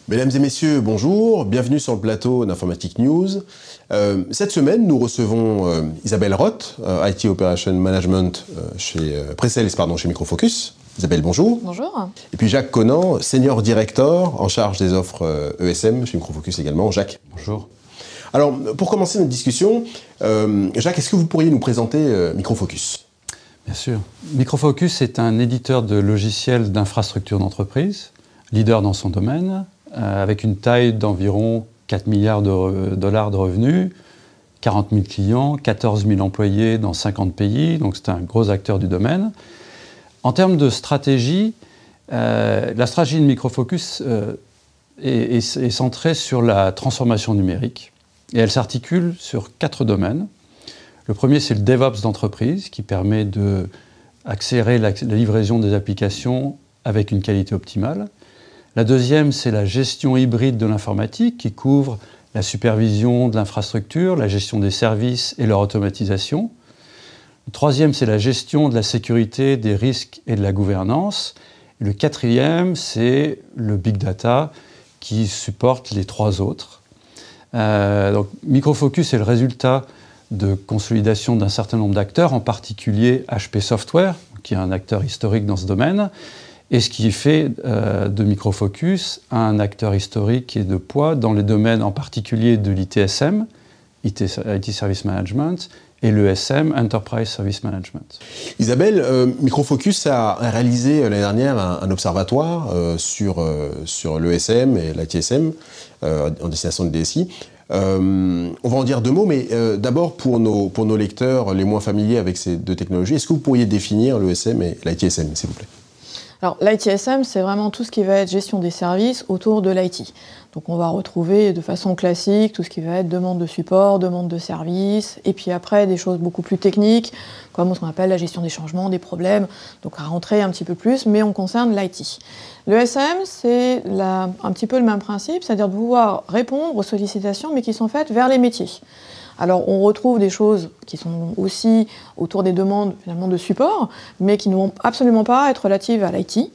Mesdames et messieurs, bonjour, bienvenue sur le plateau d'Informatique News. Cette semaine, nous recevons Isabelle Roth, IT Operation Management chez Pre-Sales, chez Micro Focus. Isabelle, bonjour. Bonjour. Et puis Jacques Conan, Senior Director en charge des offres ESM chez Micro Focus également. Jacques. Bonjour. Alors, pour commencer notre discussion, Jacques, est-ce que vous pourriez nous présenter Micro Focus ? Bien sûr. Micro Focus est un éditeur de logiciels d'infrastructure d'entreprise, leader dans son domaine, avec une taille d'environ 4 milliards de dollars de revenus, 40 000 clients, 14 000 employés dans 50 pays, donc c'est un gros acteur du domaine. En termes de stratégie, la stratégie de Micro Focus est centrée sur la transformation numérique et elle s'articule sur 4 domaines. Le premier, c'est le DevOps d'entreprise qui permet d'accélérer la livraison des applications avec une qualité optimale. La deuxième, c'est la gestion hybride de l'informatique qui couvre la supervision de l'infrastructure, la gestion des services et leur automatisation. Le troisième, c'est la gestion de la sécurité, des risques et de la gouvernance. Et le quatrième, c'est le big data qui supporte les 3 autres. Donc, Micro Focus est le résultat de consolidation d'un certain nombre d'acteurs, en particulier HP Software, qui est un acteur historique dans ce domaine, et ce qui fait de Micro Focus un acteur historique et de poids dans les domaines en particulier de l'ITSM, IT Service Management, et l'ESM, Enterprise Service Management. Isabelle, Micro Focus a réalisé l'année dernière un observatoire sur l'ESM et l'ITSM en destination de DSI. On va en dire 2 mots, mais d'abord pour nos lecteurs les moins familiers avec ces 2 technologies, est-ce que vous pourriez définir l'ESM et l'ITSM, s'il vous plaît ? Alors l'ITSM, c'est vraiment tout ce qui va être gestion des services autour de l'IT. Donc on va retrouver de façon classique tout ce qui va être demande de support, demande de service, et puis après des choses beaucoup plus techniques, comme ce qu'on appelle la gestion des changements, des problèmes, donc à rentrer un petit peu plus, mais on concerne l'IT. L'ESM, c'est un petit peu le même principe, c'est-à-dire de pouvoir répondre aux sollicitations, mais qui sont faites vers les métiers. Alors on retrouve des choses qui sont aussi autour des demandes finalement de support, mais qui ne vont absolument pas être relatives à l'IT.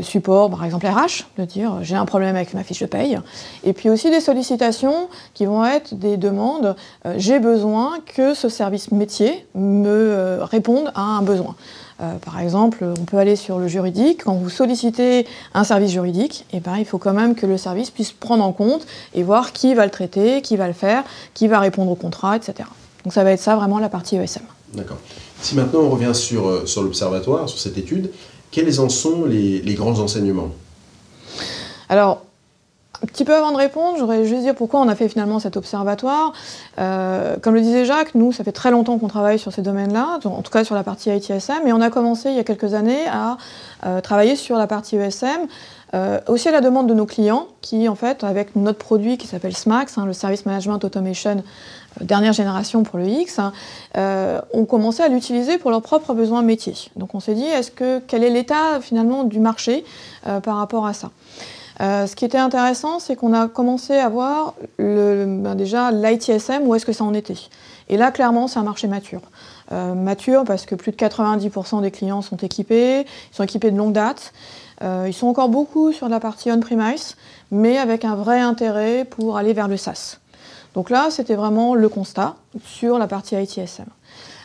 Support, par exemple RH, de dire j'ai un problème avec ma fiche de paye. Et puis aussi des sollicitations qui vont être des demandes, j'ai besoin que ce service métier me réponde à un besoin. Par exemple, on peut aller sur le juridique. Quand vous sollicitez un service juridique, il faut quand même que le service puisse prendre en compte et voir qui va le traiter, qui va le faire, qui va répondre au contrat, etc. Donc ça va être ça vraiment la partie ESM. D'accord. Si maintenant on revient sur l'observatoire, sur cette étude, quels en sont les grands enseignements ? Alors, un petit peu avant de répondre, j'aurais juste dire pourquoi on a fait finalement cet observatoire. Comme le disait Jacques, nous, ça fait très longtemps qu'on travaille sur ces domaines-là, en tout cas sur la partie ITSM, et on a commencé il y a quelques années à travailler sur la partie ESM, aussi à la demande de nos clients, qui en fait, avec notre produit qui s'appelle SMAX, le Service Management Automation dernière génération pour le X, ont commencé à l'utiliser pour leurs propres besoins métiers. Donc on s'est dit, quel est l'état finalement du marché par rapport à ça ? Ce qui était intéressant, c'est qu'on a commencé à voir déjà l'ITSM, où est-ce que ça en était. Et là, clairement, c'est un marché mature. Mature parce que plus de 90% des clients sont équipés, ils sont équipés de longue date. Ils sont encore beaucoup sur la partie on-premise, mais avec un vrai intérêt pour aller vers le SaaS. Donc là, c'était vraiment le constat sur la partie ITSM.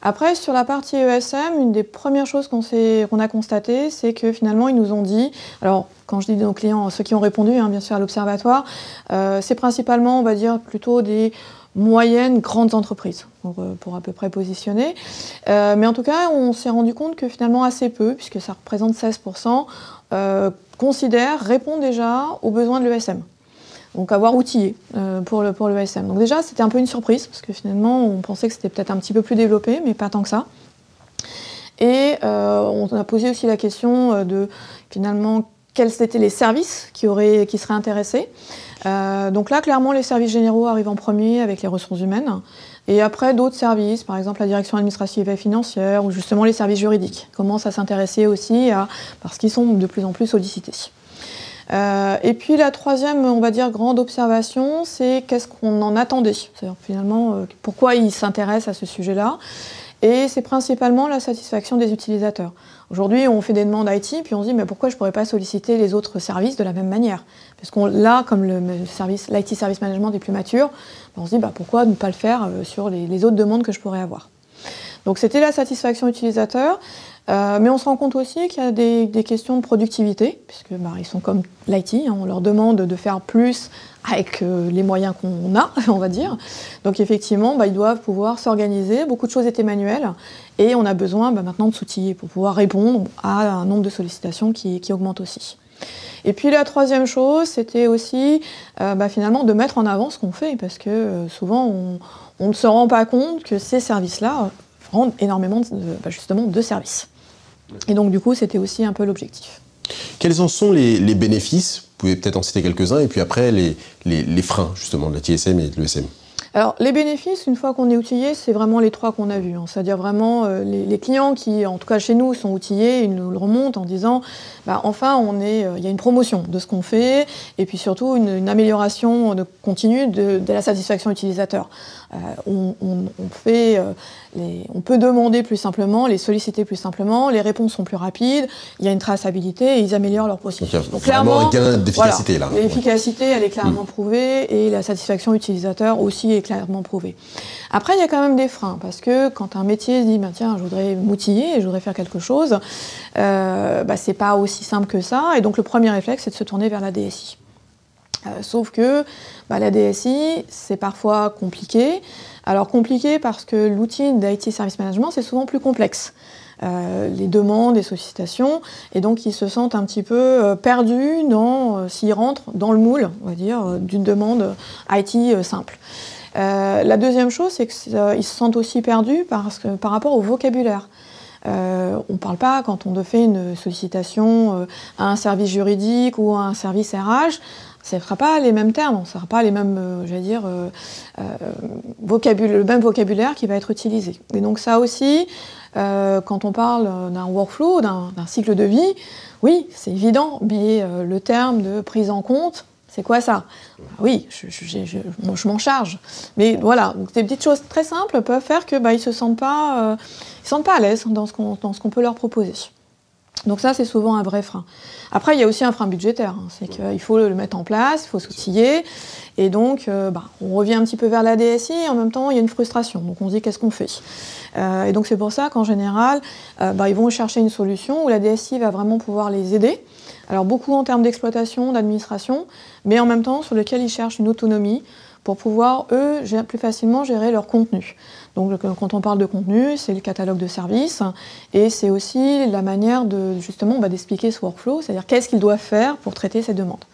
Après, sur la partie ESM, une des premières choses qu'on a constatées, c'est que finalement, ils nous ont dit, alors quand je dis nos clients, ceux qui ont répondu, bien sûr, à l'observatoire, c'est principalement, on va dire, plutôt des moyennes, grandes entreprises, pour à peu près positionner. Mais en tout cas, on s'est rendu compte que finalement assez peu, puisque ça représente 16%, répondent déjà aux besoins de l'ESM. Donc avoir outillé pour l'ESM. Donc déjà, c'était un peu une surprise, parce que finalement, on pensait que c'était peut-être un petit peu plus développé, mais pas tant que ça. Et on a posé aussi la question de, finalement, quels étaient les services qui seraient intéressés. Donc là, clairement, les services généraux arrivent en premier avec les ressources humaines. Et après, d'autres services, par exemple la direction administrative et financière, ou justement les services juridiques, commencent à s'intéresser aussi, parce qu'ils sont de plus en plus sollicités. Et puis la troisième, on va dire, grande observation, c'est qu'est-ce qu'on en attendait. C'est-à-dire finalement, pourquoi ils s'intéressent à ce sujet-là. Et c'est principalement la satisfaction des utilisateurs. Aujourd'hui, on fait des demandes IT, puis on se dit, mais pourquoi je ne pourrais pas solliciter les autres services de la même manière? Parce qu'on là, comme l'IT Service Management est plus mature, on se dit, pourquoi ne pas le faire sur les autres demandes que je pourrais avoir? Donc c'était la satisfaction utilisateur, mais on se rend compte aussi qu'il y a des questions de productivité, puisque ils sont comme l'IT, on leur demande de faire plus avec les moyens qu'on a, on va dire. Donc effectivement, ils doivent pouvoir s'organiser, beaucoup de choses étaient manuelles, et on a besoin maintenant de s'outiller pour pouvoir répondre à un nombre de sollicitations qui augmente aussi. Et puis la troisième chose, c'était aussi finalement de mettre en avant ce qu'on fait, parce que souvent on ne se rend pas compte que ces services-là rendent énormément justement de services. Et donc du coup, c'était aussi un peu l'objectif. Quels en sont les bénéfices? Vous pouvez peut-être en citer quelques-uns, et puis après les freins justement de la TSM et de l'ESM. Alors, les bénéfices, une fois qu'on est outillé, c'est vraiment les trois qu'on a vus. C'est-à-dire vraiment les clients qui, en tout cas chez nous, sont outillés, ils nous le remontent en disant enfin, il y a une promotion de ce qu'on fait, et puis surtout une amélioration continue de la satisfaction utilisateur. On peut demander plus simplement, les solliciter plus simplement, les réponses sont plus rapides, il y a une traçabilité et ils améliorent leur processus. Donc clairement, un gain d'efficacité là. L'efficacité, elle est clairement prouvée et la satisfaction utilisateur aussi est clairement prouvée. Après, il y a quand même des freins parce que quand un métier se dit tiens, je voudrais m'outiller et je voudrais faire quelque chose, c'est pas aussi simple que ça. Et donc le premier réflexe, c'est de se tourner vers la DSI. Sauf que la DSI, c'est parfois compliqué. Alors compliqué parce que l'outil d'IT Service Management, c'est souvent plus complexe. Les demandes, les sollicitations, et donc ils se sentent un petit peu perdus s'ils rentrent dans le moule, on va dire, d'une demande IT simple. La deuxième chose, c'est qu'ils se sentent aussi perdus par rapport au vocabulaire. On ne parle pas, quand on fait une sollicitation à un service juridique ou à un service RH, ce ne sera pas les mêmes termes, ce ne sera pas les mêmes, le même vocabulaire qui va être utilisé. Et donc ça aussi, quand on parle d'un workflow, d'un cycle de vie, oui, c'est évident, mais le terme de prise en compte, c'est quoi ça? Oui, je m'en charge. Mais voilà, donc des petites choses très simples peuvent faire qu'ils ne se sentent pas à l'aise dans ce qu'on peut leur proposer. Donc ça, c'est souvent un vrai frein. Après, il y a aussi un frein budgétaire. C'est qu'il faut le mettre en place, il faut s'outiller. Et donc, on revient un petit peu vers la DSI et en même temps, il y a une frustration. Donc on se dit, qu'est-ce qu'on fait? Et donc c'est pour ça qu'en général, ils vont chercher une solution où la DSI va vraiment pouvoir les aider. Alors beaucoup en termes d'exploitation, d'administration, mais en même temps sur lequel ils cherchent une autonomie pour pouvoir, eux, plus facilement gérer leur contenu. Donc quand on parle de contenu, c'est le catalogue de services et c'est aussi la manière d'expliquer ce workflow, c'est-à-dire qu'est-ce qu'ils doivent faire pour traiter ces demandes.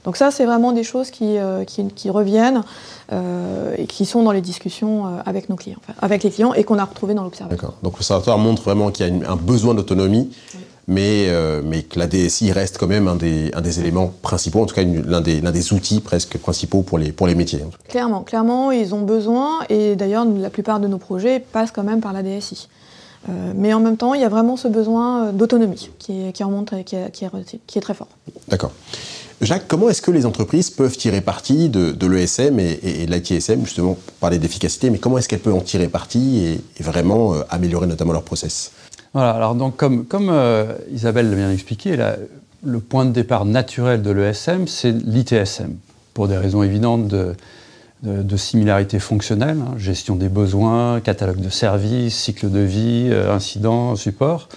Donc ça, c'est vraiment des choses qui reviennent et qui sont dans les discussions avec nos clients, avec les clients et qu'on a retrouvées dans l'observatoire. D'accord. Donc l'observatoire montre vraiment qu'il y a un besoin d'autonomie. Oui. Mais que la DSI reste quand même un des éléments principaux, en tout cas l'un des outils presque principaux pour les métiers. Clairement, ils ont besoin, et d'ailleurs la plupart de nos projets passent quand même par la DSI. Mais en même temps, il y a vraiment ce besoin d'autonomie qui remonte, qui est très fort. D'accord. Jacques, comment est-ce que les entreprises peuvent tirer parti de l'ESM et de l'ITSM, justement pour parler d'efficacité, mais comment est-ce qu'elles peuvent en tirer parti et vraiment améliorer notamment leur process? Voilà, alors donc comme Isabelle l'a bien expliqué, le point de départ naturel de l'ESM, c'est l'ITSM, pour des raisons évidentes de similarité fonctionnelle, gestion des besoins, catalogue de services, cycle de vie, incidents, support.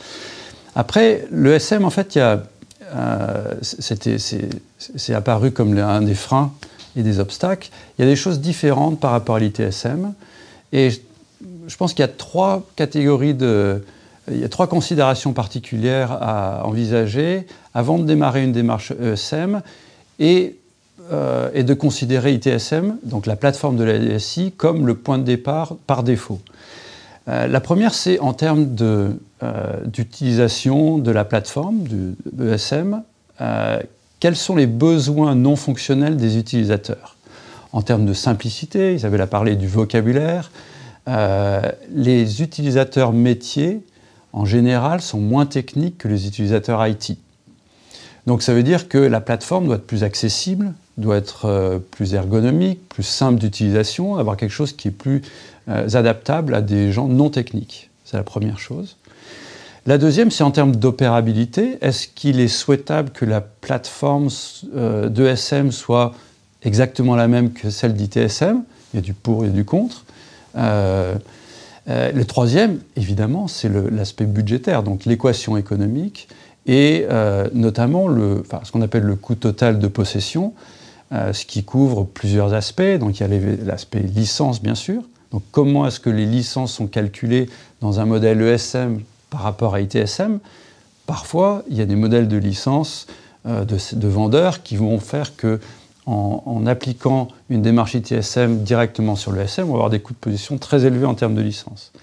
Après, l'ESM, en fait, c'est apparu comme un des freins et des obstacles. Il y a des choses différentes par rapport à l'ITSM, et je pense qu'il y a trois catégories il y a trois considérations particulières à envisager avant de démarrer une démarche ESM et de considérer ITSM, donc la plateforme de la DSI, comme le point de départ par défaut. La première, c'est en termes d'utilisation de la plateforme, du ESM, quels sont les besoins non fonctionnels des utilisateurs. En termes de simplicité, Isabelle a parlé du vocabulaire, les utilisateurs métiers, en général, sont moins techniques que les utilisateurs IT. Donc ça veut dire que la plateforme doit être plus accessible, doit être plus ergonomique, plus simple d'utilisation, avoir quelque chose qui est plus adaptable à des gens non techniques. C'est la première chose. La deuxième, c'est en termes d'opérabilité. Est-ce qu'il est souhaitable que la plateforme d'ESM soit exactement la même que celle d'ITSM? Il y a du pour, il y a du contre. Le troisième, évidemment, c'est l'aspect budgétaire, donc l'équation économique et notamment ce qu'on appelle le coût total de possession, ce qui couvre plusieurs aspects. Donc il y a l'aspect licence, bien sûr. Donc comment est-ce que les licences sont calculées dans un modèle ESM par rapport à ITSM? Parfois, il y a des modèles de licence de vendeurs qui vont faire que en appliquant une démarche ITSM directement sur le ESM, on va avoir des coûts de possession très élevés en termes de licence.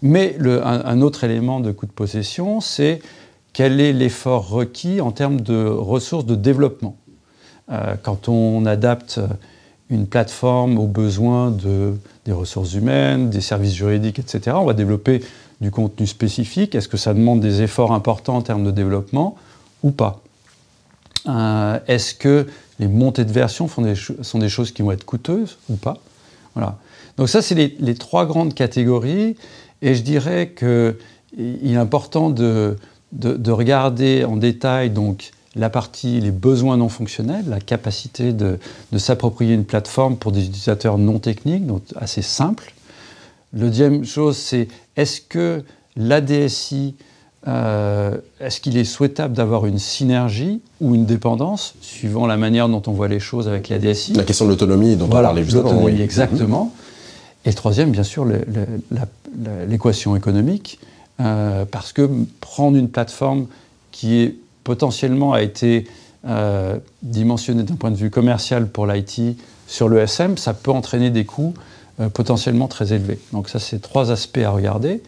Mais un autre élément de coût de possession, c'est quel est l'effort requis en termes de ressources de développement. Quand on adapte une plateforme aux besoins des ressources humaines, des services juridiques, etc., on va développer du contenu spécifique. Est-ce que ça demande des efforts importants en termes de développement ou pas? Est-ce que les montées de version sont des choses qui vont être coûteuses ou pas? Voilà. Donc ça, c'est les trois grandes catégories. Et je dirais qu'il est important de regarder en détail donc, la partie, les besoins non fonctionnels, la capacité de s'approprier une plateforme pour des utilisateurs non techniques, donc assez simple. La deuxième chose, c'est est-ce que l'ADSI, est-ce qu'il est souhaitable d'avoir une synergie ou une dépendance, suivant la manière dont on voit les choses avec l'ADSI? La question de l'autonomie dont on parlait juste avant. L'autonomie, exactement. Et le troisième, bien sûr, l'équation économique, parce que prendre une plateforme qui potentiellement a été dimensionnée d'un point de vue commercial pour l'IT sur l'ESM, ça peut entraîner des coûts potentiellement très élevés. Donc ça, c'est trois aspects à regarder.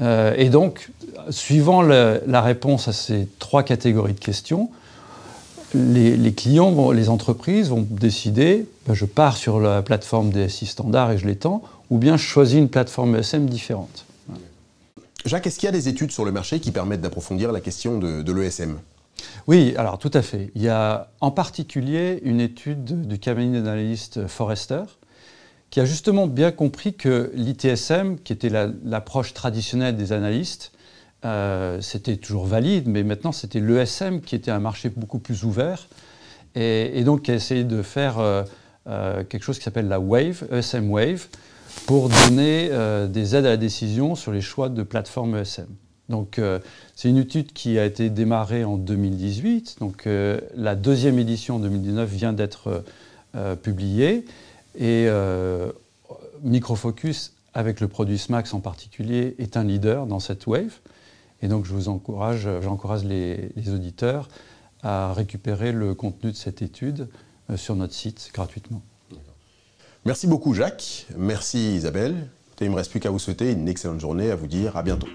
Et donc, suivant la réponse à ces trois catégories de questions, les clients, les entreprises vont décider, je pars sur la plateforme DSI standard et je l'étends, ou bien je choisis une plateforme ESM différente. Jacques, est-ce qu'il y a des études sur le marché qui permettent d'approfondir la question de l'ESM? Oui, alors tout à fait. Il y a en particulier une étude du cabinet d'analyste Forrester qui a justement bien compris que l'ITSM, qui était l'approche traditionnelle des analystes, c'était toujours valide, mais maintenant c'était l'ESM qui était un marché beaucoup plus ouvert et donc qui a essayé de faire quelque chose qui s'appelle la Wave, ESM Wave, pour donner des aides à la décision sur les choix de plateforme ESM. Donc c'est une étude qui a été démarrée en 2018, donc la deuxième édition en 2019 vient d'être publiée et Micro Focus, avec le produit SMAX en particulier, est un leader dans cette Wave. Et donc j'encourage les auditeurs à récupérer le contenu de cette étude sur notre site gratuitement. Merci beaucoup Jacques, merci Isabelle. Il ne me reste plus qu'à vous souhaiter une excellente journée, à vous dire à bientôt.